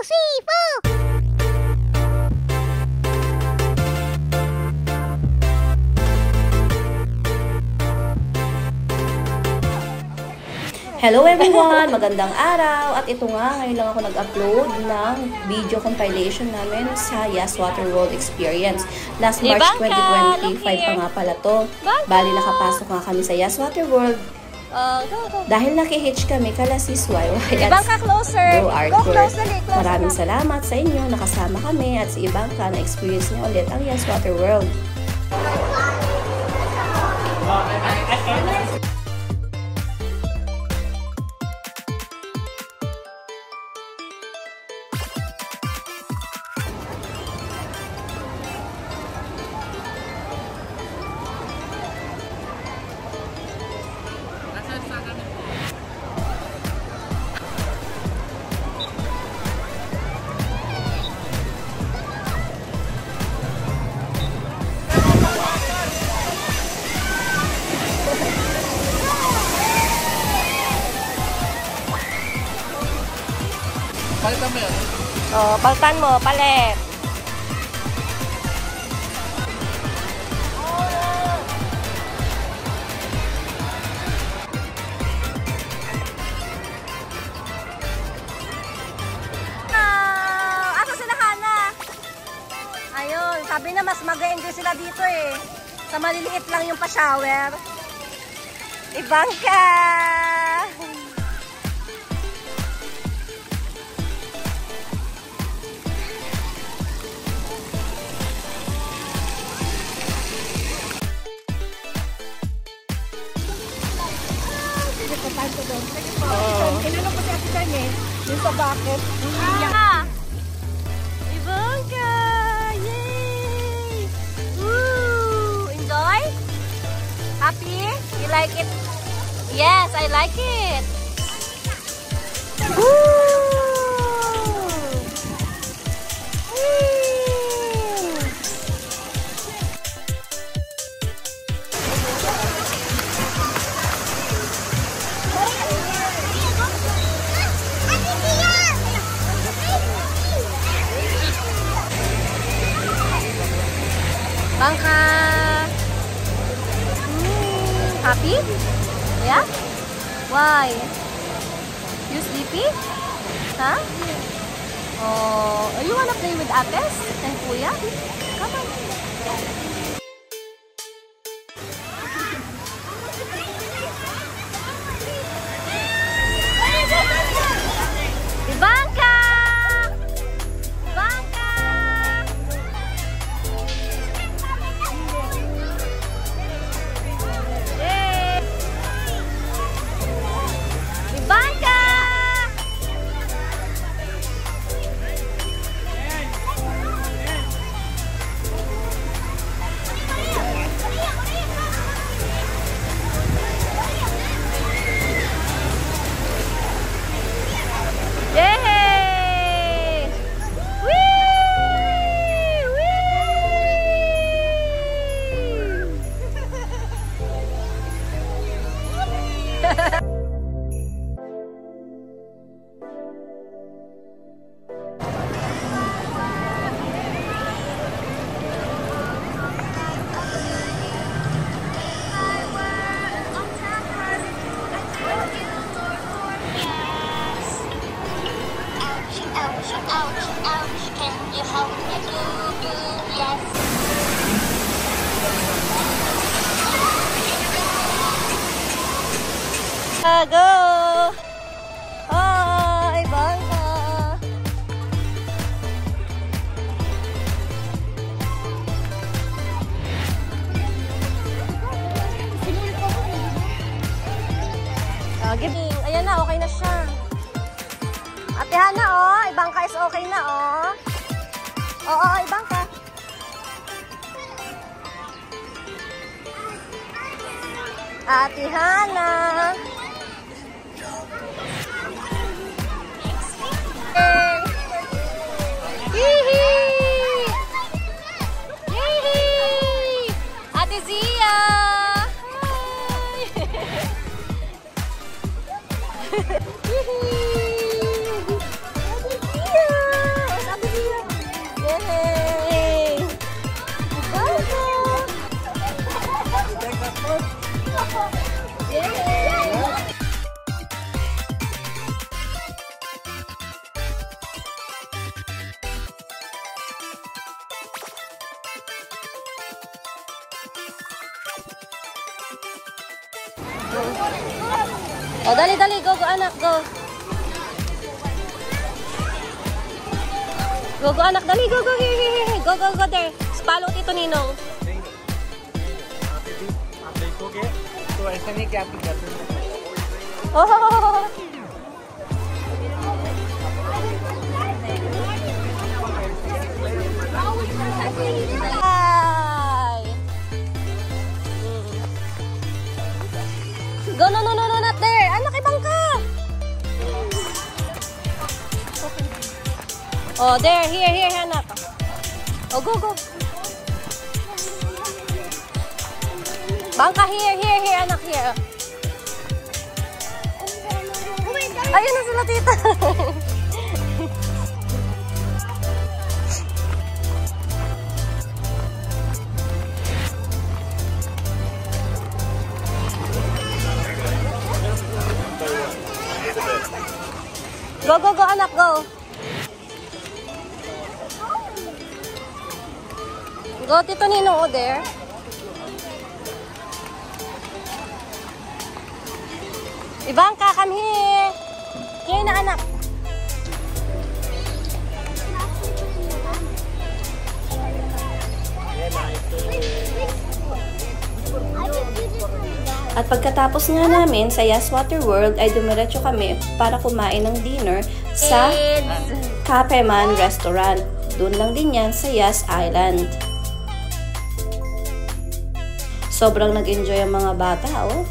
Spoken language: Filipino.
3, 4! Hello everyone! Magandang araw! At ito nga, ngayon lang ako nag-upload ng video compilation namin sa Yas Water World Experience. Last March 2025 pa nga pala to. Bali, nakapasok nga kami sa Yas Water World. Dahil nakihitch kami kala sis YY at Bro Arthur. Maraming salamat sa inyo, nakasama kami at si Ibangka na experience niya ulit ang Yas Water World. Palitan mo yan? Oh, palitan mo, palit. Asa sila Hana? Ayun, sabi na mas mag-enjoy sila dito eh. Sa maliliit lang yung pa-shower. Ibangka! Inano ko si Ate Chan eh, yung sa bucket. Ibangka! Yay! Woo! Enjoy? Happy? You like it? Yes, I like it! Woo! Bangka! Happy? Yeah? Why? You sleepy? Huh? Oh, you wanna play with Ates and Kuya? Come on. Bangka! Go! Hi, Bangka! Ayan na, okay na siya. Ate Hana, oh, Ibangka is okay na, oh. Oo, Ibangka. Ate Hana. Ate Zia! Hi! O, dali, dali. Go, go, anak. Go. Go, go, anak. Dali, go, go. Here, here, here. Go, go, go there. Follow Tito Ninong. आप देखोगे तो ऐसा नहीं कि आप करते हैं Oh! Hi! Go, no, no, no, no, not there. Anak, ibang ka. Oh, there, here, here, anak. Oh, go, go. Bangka, here, here, here, anak, here. Ayun na sila, tita. Go, go, go, anak, go. Go, Tito Ninong, there. Ibangka, come here. Here na, anak. At pagkatapos nga namin sa Yas Water World ay dumiretso kami para kumain ng dinner sa Capeman Restaurant. Doon lang din yan sa Yas Island. Sobrang nag-enjoy ang mga bata, oh.